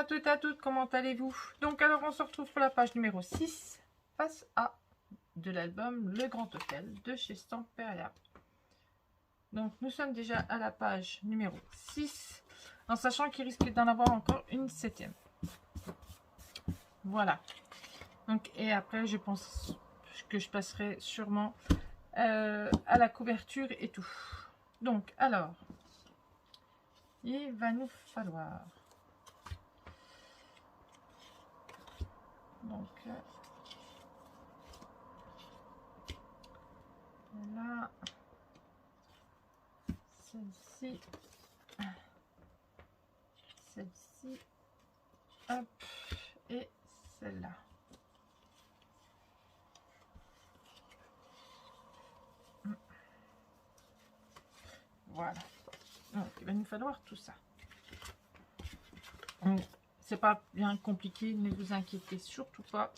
toutes et à toutes, comment allez-vous? Donc alors on se retrouve pour la page numéro 6, face A de l'album Le Grand Hôtel de chez Stamperia. Donc nous sommes déjà à la page numéro 6, en sachant qu'il risque d'en avoir encore une 7e. Voilà. Donc, et après je pense que je passerai sûrement à la couverture et tout. Donc alors, il va nous falloir... Donc là, celle-ci, celle-ci, hop, et celle-là. Voilà. Donc il va nous falloir tout ça. C'est pas bien compliqué, ne vous inquiétez surtout pas.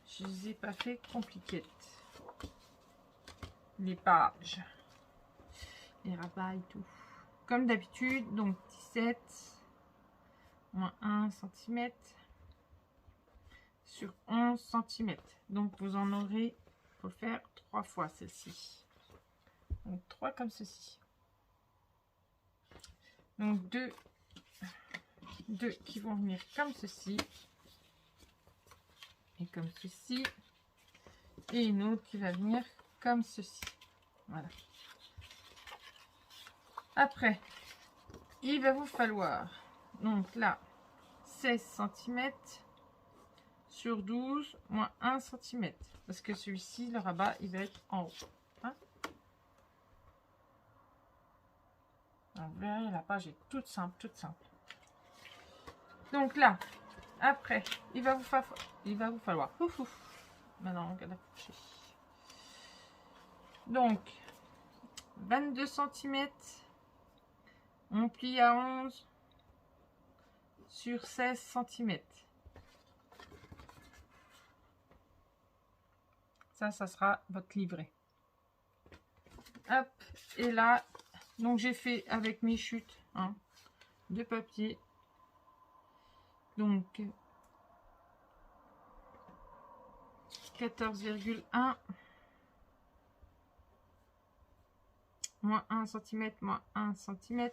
Je les ai pas fait compliquées. Les pages, les rabats et tout. Comme d'habitude, donc 17 moins 1 cm sur 11 cm. Donc vous en aurez, faut le faire 3 fois celle-ci. Donc 3 comme ceci. Donc deux qui vont venir comme ceci. Et comme ceci. Et une autre qui va venir comme ceci. Voilà. Après, il va vous falloir, donc là, 16 cm sur 12 moins 1 cm. Parce que celui-ci, le rabat, il va être en haut. Hein? Donc, vous verrez, la page est toute simple, toute simple. Donc là, après, il va vous falloir... Ouf, ouf. Maintenant, on va coucher. Donc, 22 cm, on plie à 11 sur 16 cm. Ça sera votre livret. Hop, et là, donc j'ai fait avec mes chutes hein, de papier. Donc, 14,1 moins 1 cm moins 1 cm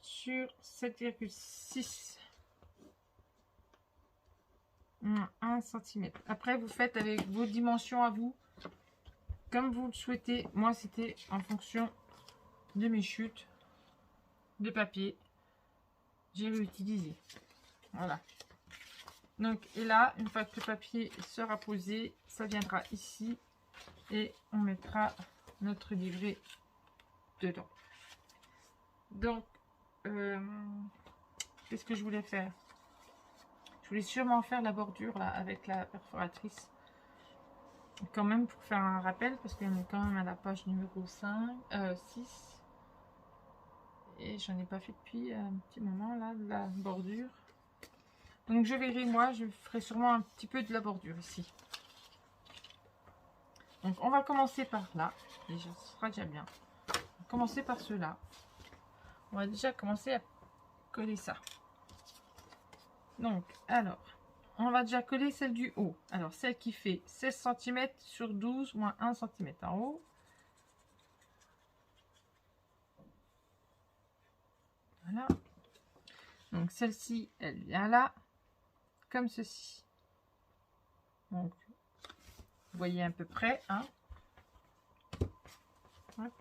sur 7,6 moins 1 cm. Après, vous faites avec vos dimensions à vous, comme vous le souhaitez. Moi, c'était en fonction de mes chutes de papier. J'ai réutilisé. Voilà. Donc, et là, une fois que le papier sera posé, ça viendra ici. Et on mettra notre livret dedans. Donc, qu'est-ce que je voulais faire? Je voulais sûrement faire la bordure là avec la perforatrice. Quand même pour faire un rappel, parce qu'on est quand même à la page numéro 6. Et j'en ai pas fait depuis un petit moment là, de la bordure. Donc je verrai, moi, je ferai sûrement un petit peu de la bordure ici. Donc on va commencer par là, déjà ce sera déjà bien. On va commencer par ceux-là. On va déjà commencer à coller ça. Donc alors, on va déjà coller celle du haut. Alors celle qui fait 16 cm sur 12 moins 1 cm en haut. Voilà. Donc celle-ci, elle vient là, comme ceci. Donc vous voyez à peu près, hein. Hop.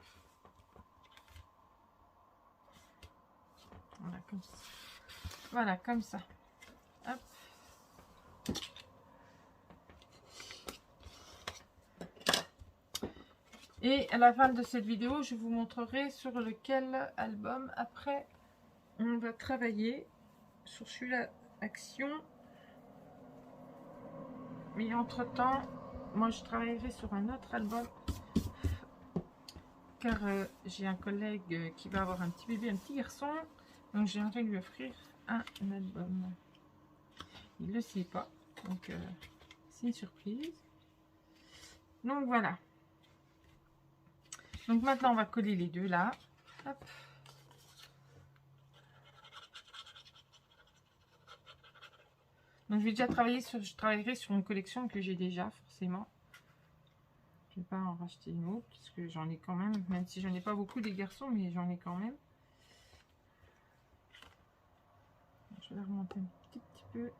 Voilà, comme ça. Voilà, comme ça. Hop. Et à la fin de cette vidéo, je vous montrerai sur lequel album après on va travailler. Sur celui-là, action. Mais entre-temps, moi je travaillerai sur un autre album. Car j'ai un collègue qui va avoir un petit bébé, un petit garçon. Donc j'aimerais lui offrir un album. Il ne le sait pas. Donc c'est une surprise. Donc voilà. Donc maintenant on va coller les deux là. Hop. Donc je vais déjà travailler sur, je travaillerai sur une collection que j'ai déjà forcément. Je vais pas en racheter une autre parce que j'en ai quand même si j'en ai pas beaucoup des garçons, mais j'en ai quand même. Je vais la remonter un petit peu.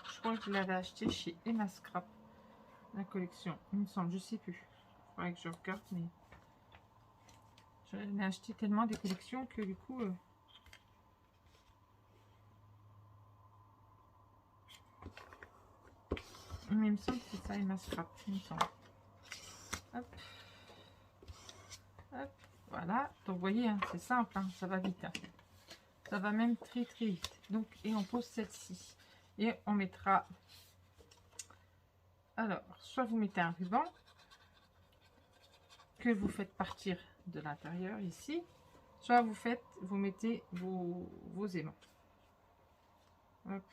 Je crois que je l'avais acheté chez Emma Scrap, la collection, il me semble, je sais plus. Il faudrait que je regarde, mais j'en ai acheté tellement des collections que du coup... Mais il me semble que c'est ça, Emma Scrap, il me semble. Hop. Hop. Voilà, donc vous voyez, hein, c'est simple, hein, ça va vite. Hein. Ça va même très très vite. Donc, et on pose celle-ci. Et on mettra... Alors, soit vous mettez un ruban que vous faites partir de l'intérieur ici, soit vous mettez vos aimants. Hop.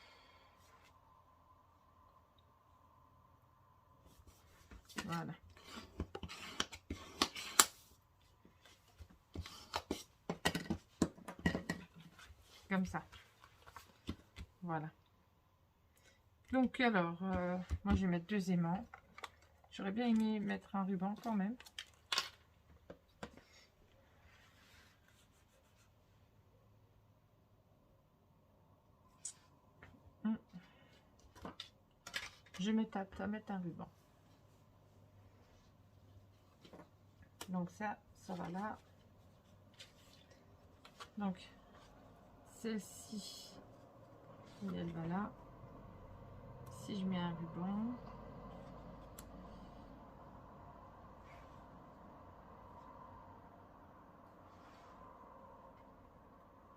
Voilà. Comme ça. Voilà. Donc alors, moi je vais mettre 2 aimants. J'aurais bien aimé mettre un ruban quand même. Je vais mettre à mettre un ruban. Donc ça va là. Donc celle-ci, elle va là. Si je mets un ruban,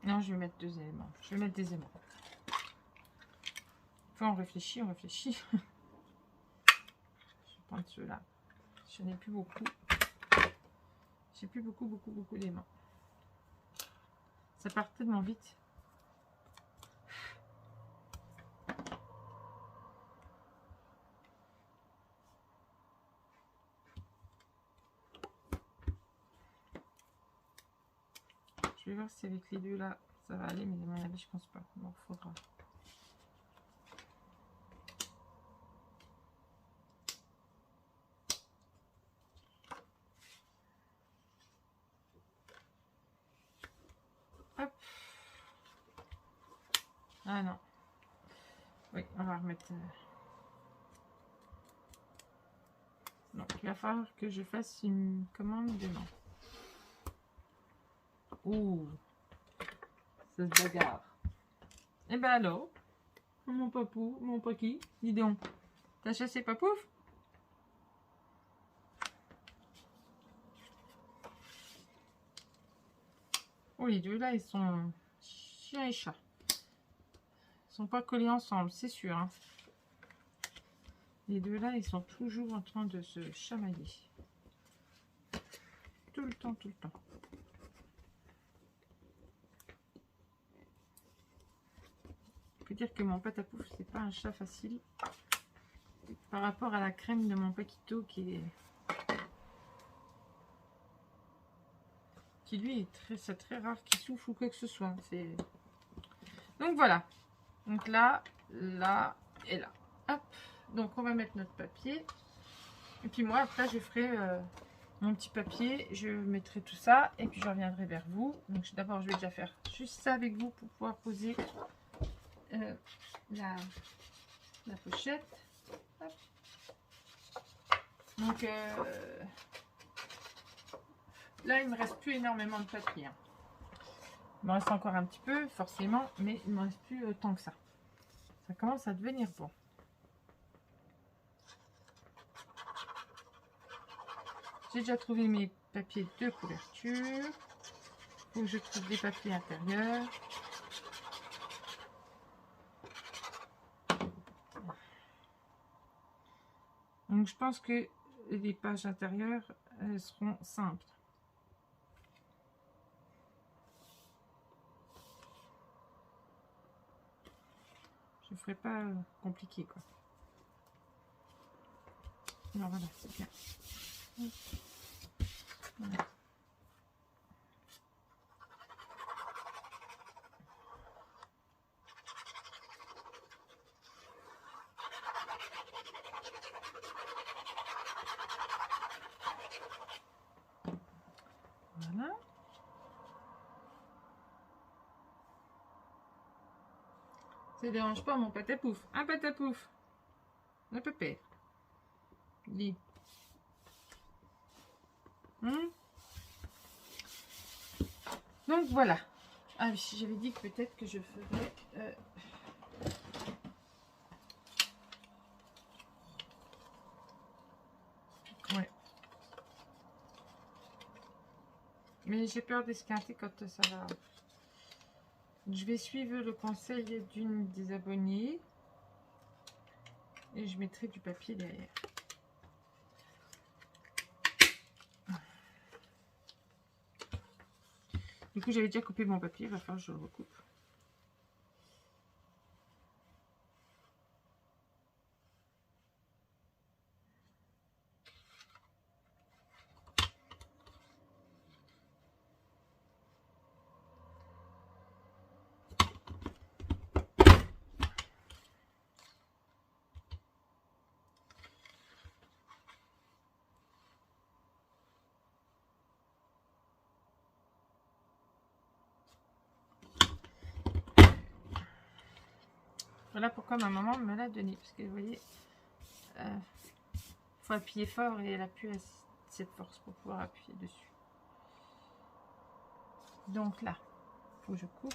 non, je vais mettre 2 éléments. Je vais mettre des aimants. Enfin, on réfléchit, on réfléchit. Je vais prendre ceux-là. Je n'ai plus beaucoup. J'ai plus beaucoup d'aimants. Ça part tellement vite. Je vais voir si avec les deux là, ça va aller, mais à mon avis, je pense pas. Donc, il faudra. Hop. Ah non. Oui, on va remettre. Donc, il va falloir que je fasse une commande de main. Ouh. Ça se bagarre. Et ben alors, mon papou, mon paki, dis donc, t'as chassé Papouf? Oh, les deux là, ils sont chien et chat. Ils sont pas collés ensemble, c'est sûr. Hein. Les deux là, ils sont toujours en train de se chamailler. Tout le temps, tout le temps. Je peux dire que mon patapouf, c'est pas un chat facile. Par rapport à la crème de mon Paquito qui lui est très rare qu'il souffle ou quoi que ce soit. Donc voilà. Donc là et là. Hop. Donc on va mettre notre papier. Et puis moi après je ferai mon petit papier. Je mettrai tout ça et puis je reviendrai vers vous. Donc d'abord je vais déjà faire juste ça avec vous pour pouvoir poser la pochette. Hop. Donc là, il me reste plus énormément de papier. Hein. Il me reste encore un petit peu, forcément, mais il ne me reste plus autant que ça. Ça commence à devenir bon. J'ai déjà trouvé mes papiers de couverture. Il faut que je trouve des papiers intérieurs. Donc, je pense que les pages intérieures seront simples. Je ne ferai pas compliqué, quoi. Alors voilà, c'est bien. Voilà. Voilà. Ça dérange pas mon patapouf. Un patapouf. Un pépère. Lis. Donc voilà. Ah oui, j'avais dit que peut-être que je ferais... Ouais. Mais j'ai peur d'esquinter quand ça va... Je vais suivre le conseil d'une des abonnées. Et je mettrai du papier derrière. Du coup, j'avais déjà coupé mon papier. Il va falloir que je le recoupe. Voilà pourquoi ma maman me l'a donné. Parce que vous voyez, faut appuyer fort et elle a plus cette force pour pouvoir appuyer dessus. Donc là, il faut que je coupe.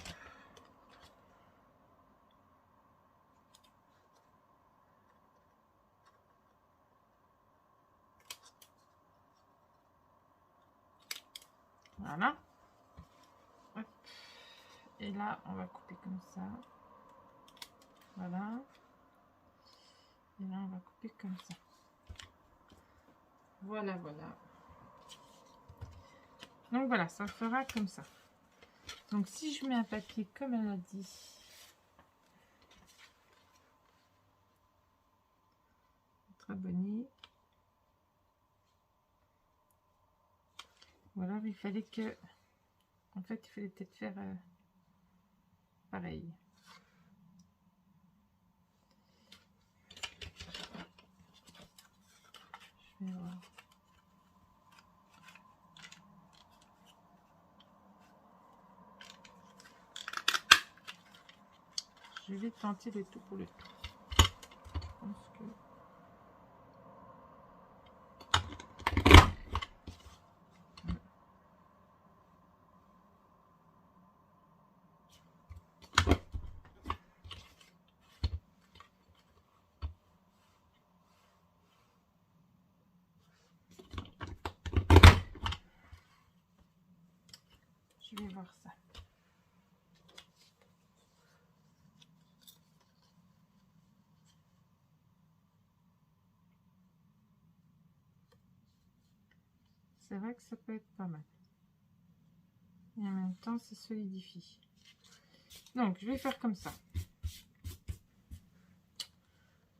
Voilà. Hop. Et là, on va couper comme ça. Voilà. Et là, on va couper comme ça. Voilà, voilà. Donc voilà, ça fera comme ça. Donc si je mets un papier comme elle a dit, notre abonné, voilà, il fallait que, en fait, il fallait peut-être faire pareil. Je vais voir. Je vais tenter le tout pour le tout. Je pense que... Je vais voir ça. C'est vrai que ça peut être pas mal. Et en même temps, ça solidifie. Donc, je vais faire comme ça.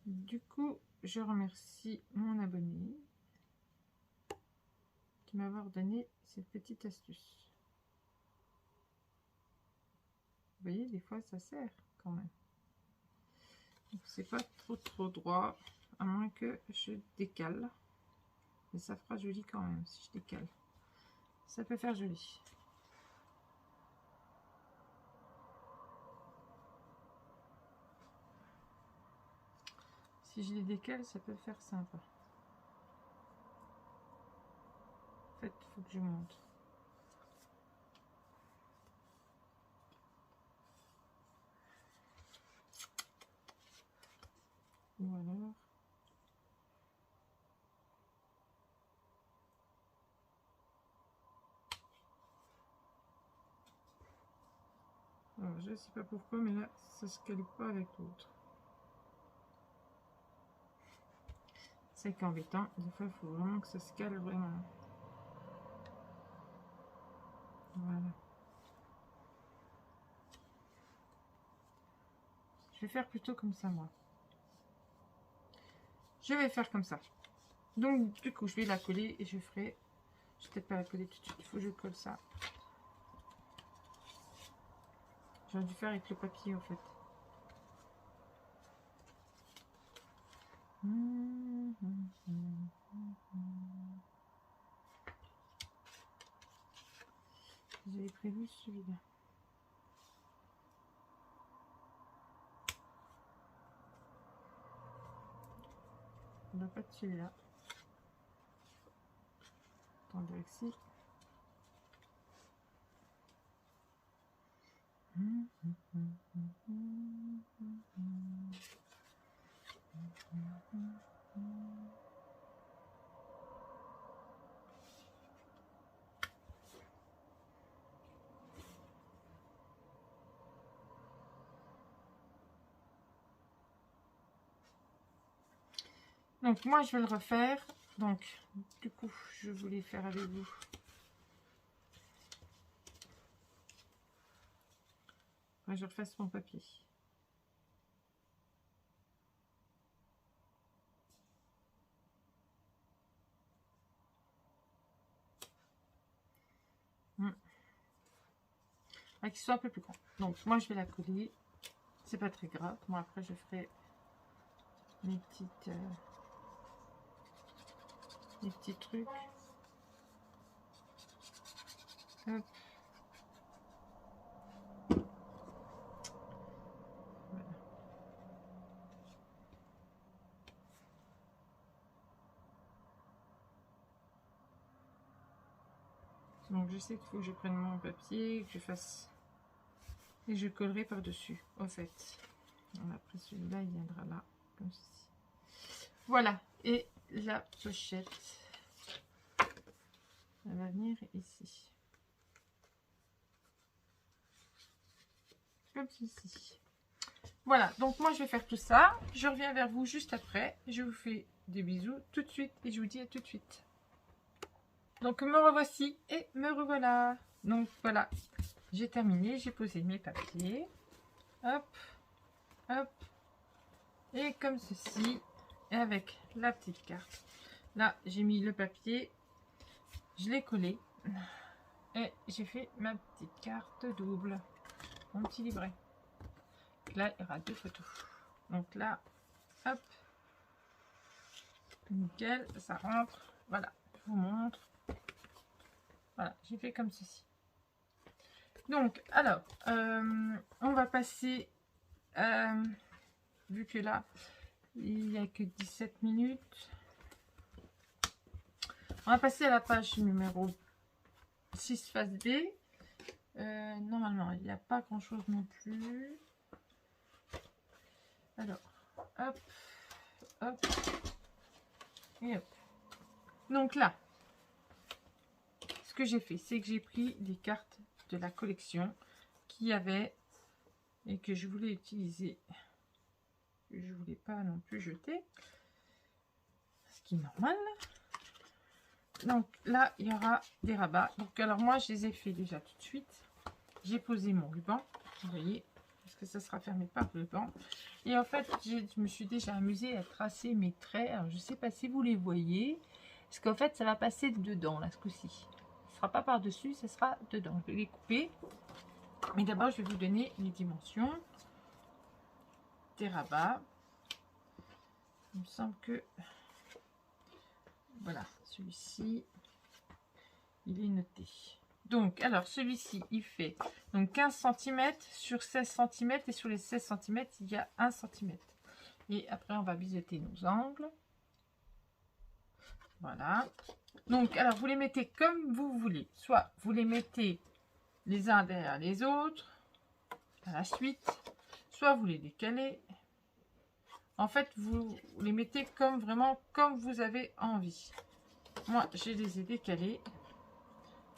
Du coup, je remercie mon abonné de m'avoir donné cette petite astuce. Vous voyez, des fois, ça sert quand même. C'est pas trop droit, à moins que je décale. Mais ça fera joli quand même si je décale. Ça peut faire joli. Si je les décale, ça peut faire sympa. En fait, il faut que je monte. Ou alors... Alors, je sais pas pourquoi, mais là, ça se cale pas avec l'autre. C'est qu'embêtant. Des fois, il faut vraiment que ça se cale vraiment. Voilà. Je vais faire plutôt comme ça, moi. Je vais faire comme ça. Donc, du coup, je vais la coller et je ferai... Je vais peut-être pas la coller tout de suite, il faut que je colle ça. J'aurais dû faire avec le papier, en fait. J'avais prévu celui-là. On n'a pas de celui-là. Attendez, ici. Donc moi je vais le refaire. Donc du coup je voulais faire avec vous. Moi je refasse mon papier. Qu'il soit un peu plus grand. Donc moi je vais la coller. C'est pas très grave. Moi après je ferai mes petits trucs. Hop. Voilà. Donc je sais qu'il faut que je prenne mon papier, que je fasse... Et je collerai par-dessus, au fait. Après celui-là, il viendra là, comme ceci. Voilà. Et la pochette, elle va venir ici. Comme ceci. Voilà. Donc moi, je vais faire tout ça. Je reviens vers vous juste après. Je vous fais des bisous tout de suite. Et je vous dis à tout de suite. Donc me revoici et me revoilà. Donc voilà. J'ai terminé. J'ai posé mes papiers. Hop. Hop. Et comme ceci. Et avec la petite carte. Là, j'ai mis le papier. Je l'ai collé. Et j'ai fait ma petite carte double. Mon petit livret. Là, il y aura 2 photos. Donc là, hop. Nickel, ça rentre. Voilà, je vous montre. Voilà, j'ai fait comme ceci. Donc, alors, on va passer... vu que là, il n'y a que 17 minutes. On va passer à la page numéro 6 face B. Normalement, il n'y a pas grand chose non plus. Alors, hop, hop, et hop. Donc là, ce que j'ai fait, c'est que j'ai pris des cartes de la collection qu'il y avait et que je voulais utiliser. Que je voulais pas non plus jeter. Ce qui est normal. Donc là, il y aura des rabats. Donc alors moi, je les ai fait déjà tout de suite. J'ai posé mon ruban, vous voyez, parce que ça sera fermé par le ruban. Et en fait, je me suis déjà amusée à tracer mes traits. Alors, je ne sais pas si vous les voyez, parce qu'en fait, ça va passer dedans, là, ce coup-ci. Ce ne sera pas par-dessus, ce sera dedans. Je vais les couper. Mais d'abord, je vais vous donner les dimensions des rabats. Il me semble que... Voilà, celui-ci, il est noté. Donc, alors, celui-ci, il fait donc 15 cm sur 16 cm. Et sur les 16 cm, il y a 1 cm. Et après, on va biseauter nos angles. Voilà. Donc, alors, vous les mettez comme vous voulez. Soit vous les mettez les uns derrière les autres, à la suite. Soit vous les décalez. En fait, vous les mettez comme vraiment comme vous avez envie. Moi, je les ai décalés.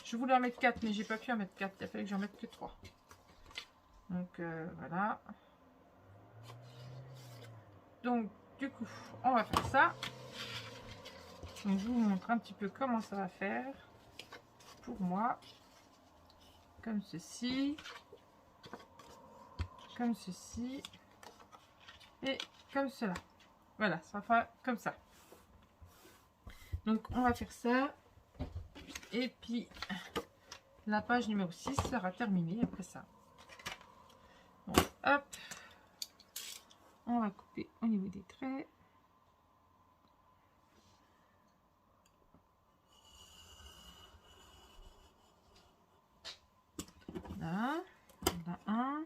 Je voulais en mettre 4, mais j'ai pas pu en mettre 4. Il a fallu que j'en mette que 3. Donc, voilà. Donc, du coup, on va faire ça. Donc, je vous montre un petit peu comment ça va faire pour moi. Comme ceci. Comme ceci. Et comme cela. Voilà, ça va faire comme ça. Donc on va faire ça. Et puis la page numéro 6 sera terminée après ça. Donc hop, on va couper au niveau des traits. Là, on a un.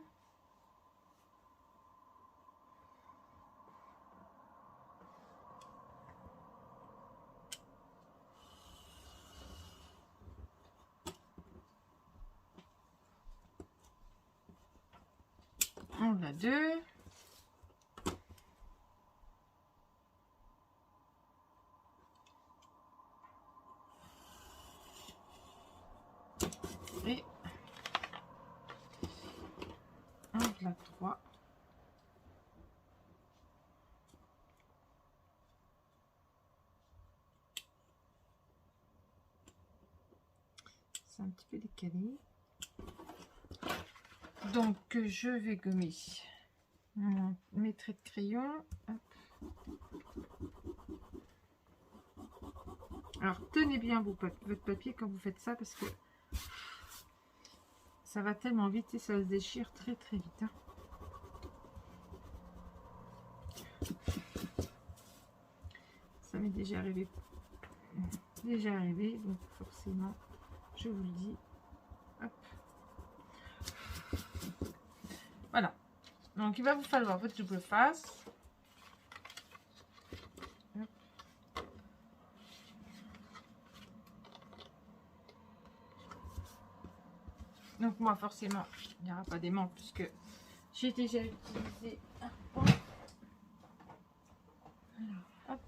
On a deux. Et on a trois. C'est un petit peu décalé. Donc je vais gommer mes traits de crayon. Hop. Alors tenez bien votre papier quand vous faites ça parce que ça va tellement vite et ça se déchire très très vite. Hein. Ça m'est déjà arrivé, donc forcément je vous le dis. Hop. Voilà. Donc il va vous falloir votre double face. Hop. Donc moi forcément il n'y aura pas d'aimant puisque j'ai déjà utilisé un point. Hop.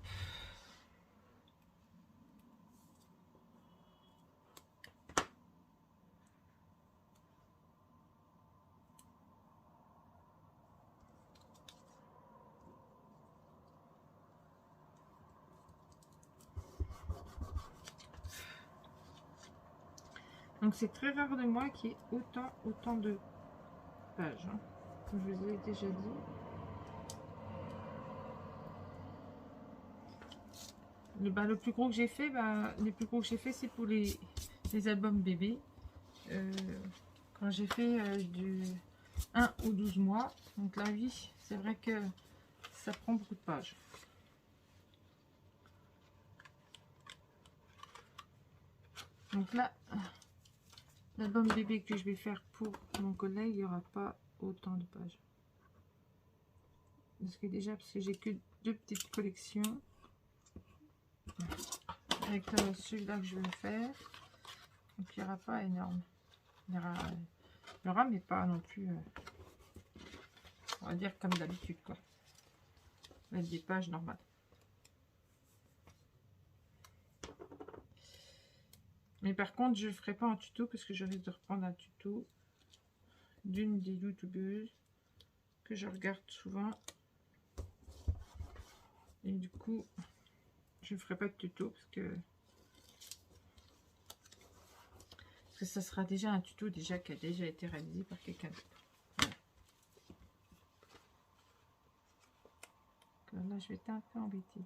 Donc c'est très rare de moi qu'il y ait autant de pages. Hein. Comme je vous ai déjà dit. Le plus gros que j'ai fait, les plus gros que j'ai fait, c'est pour les albums bébés. Quand j'ai fait du 1 ou 12 mois. Donc là, oui, c'est vrai que ça prend beaucoup de pages. Donc là, l'album bébé que je vais faire pour mon collègue, il n'y aura pas autant de pages. Parce que j'ai que 2 petites collections. Avec celui-là que je vais faire. Donc il n'y aura pas énorme. Il y aura mais pas non plus, on va dire comme d'habitude quoi. Avec des pages normales. Mais par contre, je ne ferai pas un tuto parce que je risque de reprendre un tuto d'une des youtubeuses que je regarde souvent. Et du coup, je ne ferai pas de tuto parce que ça sera déjà un tuto qui a déjà été réalisé par quelqu'un d'autre. Voilà. Là, je vais être un peu embêtée.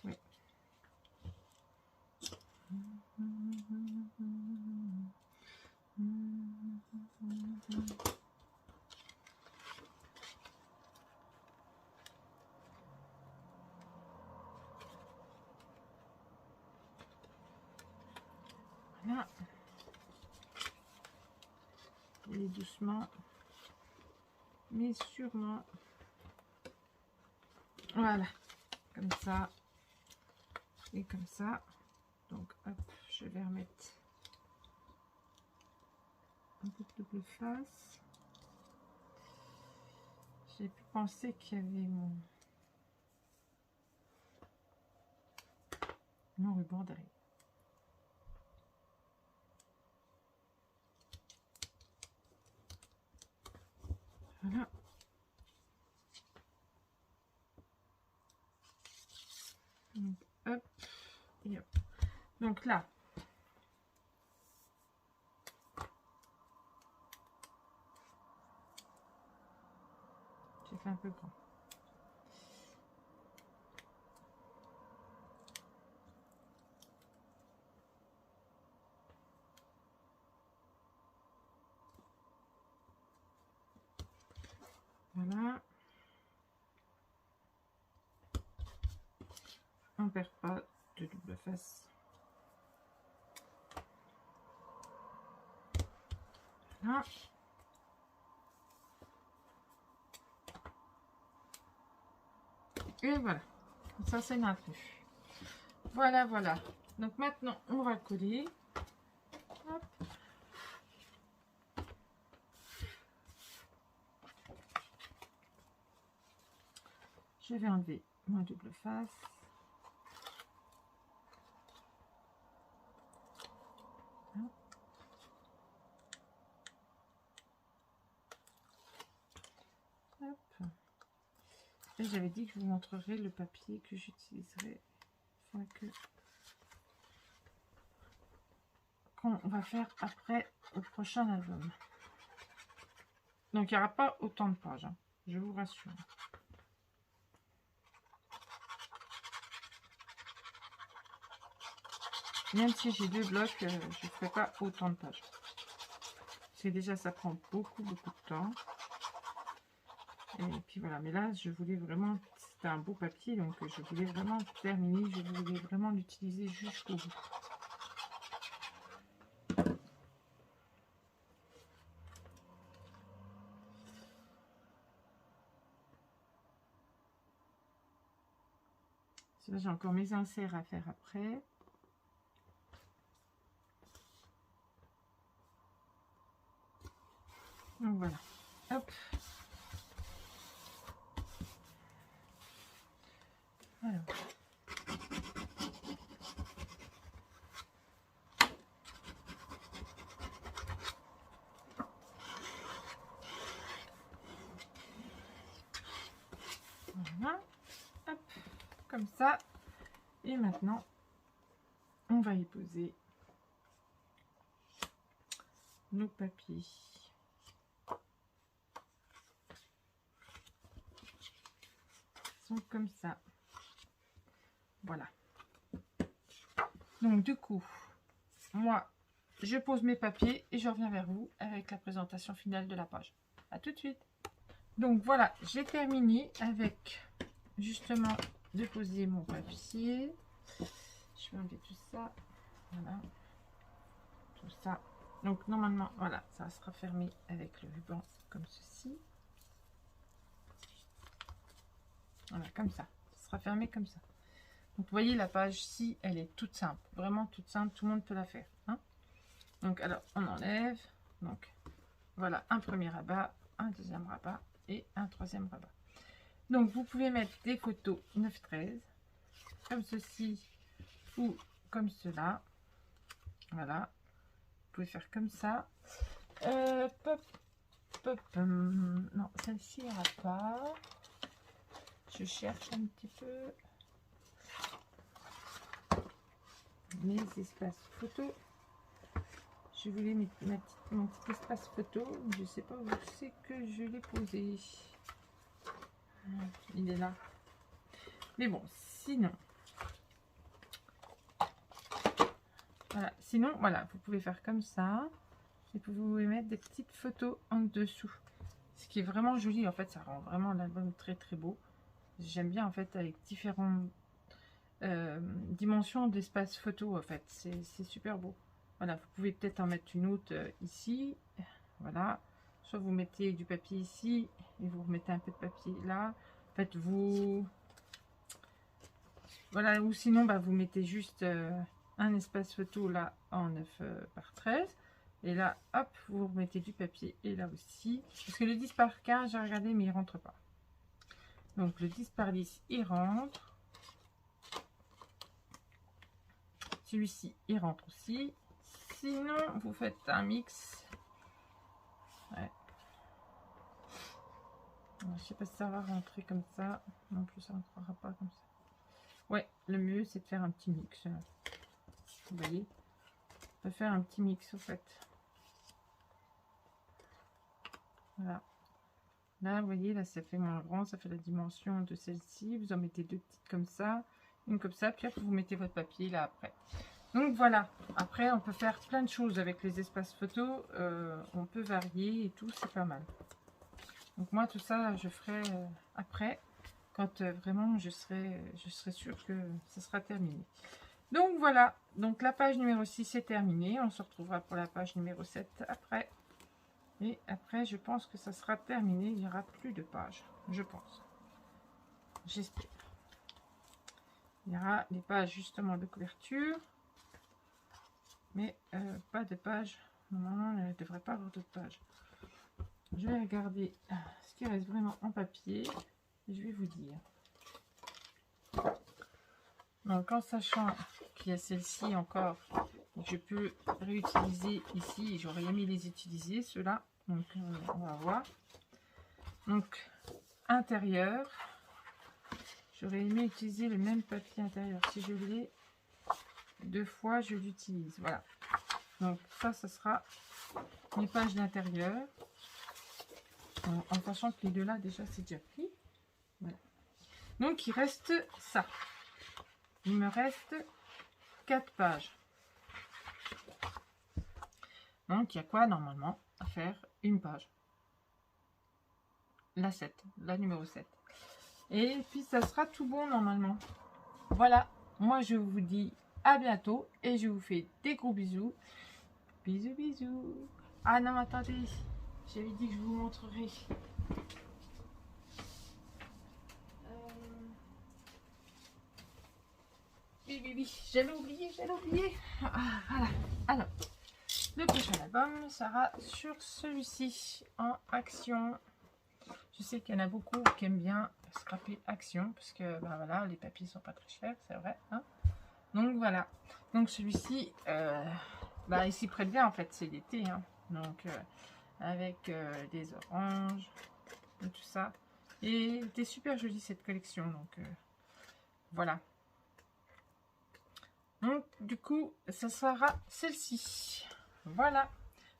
Oui. Voilà. Et doucement, mais sûrement. Voilà. Comme ça. Et comme ça. Donc, hop, je vais remettre un peu de double face. J'ai pu penser qu'il y avait mon ruban derrière. Voilà. Donc, hop, et hop. Donc là, J'ai fait un peu grand. Voilà. On ne perd pas de double face. Voilà. Et voilà. Ça, c'est maintenu. Voilà, voilà. Donc maintenant, on va le coller. Hop. Je vais enlever ma double face. Hop. Et j'avais dit que je vous montrerai le papier que j'utiliserai qu'on va faire après au prochain album. Donc il n'y aura pas autant de pages, hein, je vous rassure. Même si j'ai 2 blocs, je ne ferai pas autant de pages. Parce que déjà ça prend beaucoup de temps. Et puis voilà, mais là je voulais vraiment, c'était un beau papier, donc je voulais vraiment terminer, je voulais vraiment l'utiliser jusqu'au bout. Là j'ai encore mes inserts à faire après. Donc voilà, hop. Alors. Voilà, hop, comme ça. Et maintenant, on va y poser nos papiers. Ils sont comme ça. Voilà. Donc du coup, moi, je pose mes papiers et je reviens vers vous avec la présentation finale de la page. À tout de suite. Donc voilà, j'ai terminé avec justement de poser mon papier. Je vais enlever tout ça. Voilà. Tout ça. Donc normalement, voilà, ça sera fermé avec le ruban comme ceci. Voilà, comme ça. Ça sera fermé comme ça. Donc vous voyez, la page-ci, elle est toute simple. Vraiment toute simple, tout le monde peut la faire. Hein. Donc alors, on enlève. Donc voilà, un premier rabat, un deuxième rabat et un troisième rabat. Donc vous pouvez mettre des photos 9-13, comme ceci ou comme cela. Voilà. Vous pouvez faire comme ça. Pop, pop, non, celle-ci n'ira pas. Je cherche un petit peu mes espaces photos. Je voulais mettre mon petit espace photo. Je ne sais pas où c'est que je l'ai posé. Il est là. Mais bon, sinon... Voilà, sinon, voilà, vous pouvez faire comme ça. Et vous pouvez mettre des petites photos en dessous. Ce qui est vraiment joli, en fait, ça rend vraiment l'album très très beau. J'aime bien, en fait, avec différentes dimensions d'espace photo, en fait. C'est super beau. Voilà, vous pouvez peut-être en mettre une autre ici. Voilà. Soit vous mettez du papier ici et vous remettez un peu de papier là. En fait, vous... Voilà, ou sinon, bah, vous mettez juste... un espace photo là en 9 par 13 et là hop vous remettez du papier et là aussi parce que le 10 par 15 j'ai regardé mais il rentre pas, donc le 10 par 10 il rentre, celui-ci il rentre aussi, sinon vous faites un mix. Ouais. Je sais pas si ça va rentrer comme ça non plus, ça rentrera pas comme ça. Ouais, le mieux c'est de faire un petit mix. Vous voyez, on peut faire un petit mix au fait. Voilà. Là, vous voyez, là, ça fait moins grand, ça fait la dimension de celle-ci. Vous en mettez 2 petites comme ça, une comme ça, puis après, vous mettez votre papier là après. Donc voilà, après, on peut faire plein de choses avec les espaces photos. On peut varier et tout, c'est pas mal. Donc moi, tout ça, je ferai après, quand vraiment je serai sûre que ça sera terminé. Donc voilà, donc la page numéro 6 est terminée. On se retrouvera pour la page numéro 7 après. Et après, je pense que ça sera terminé. Il n'y aura plus de pages, je pense. J'espère. Il y aura les pages justement de couverture. Mais pas de pages. Normalement, il ne devrait pas avoir d'autres pages. Je vais regarder ce qui reste vraiment en papier. Et je vais vous dire. Donc en sachant qu'il y a celle-ci encore, je peux réutiliser ici. J'aurais aimé les utiliser, ceux-là. Donc on va voir. Donc intérieur. J'aurais aimé utiliser le même papier intérieur. Si je l'ai 2 fois, je l'utilise. Voilà. Donc ça sera les pages d'intérieur. En sachant que les deux là, déjà, c'est déjà pris. Voilà. Donc il reste ça. Il me reste 4 pages. Donc, il y a quoi normalement à faire? Une page. La 7, la numéro 7. Et puis, ça sera tout bon normalement. Voilà, moi je vous dis à bientôt et je vous fais des gros bisous. Bisous, bisous. Ah non, attendez, j'avais dit que je vous montrerai. Oui, j'avais oublié. Ah, voilà. Alors, le prochain album sera sur celui-ci, en action. Je sais qu'il y en a beaucoup qui aiment bien scraper action, parce que ben voilà, les papiers sont pas très chers, c'est vrai. Hein, donc voilà. Donc celui-ci, il s'y prête bien en fait, c'est l'été. Hein, donc avec des oranges, et tout ça. Et c'était super joli cette collection. Donc voilà. Donc, du coup, ça sera celle-ci. Voilà.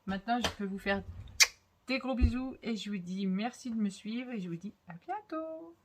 Maintenant, je peux vous faire des gros bisous. Et je vous dis merci de me suivre. Et je vous dis à bientôt.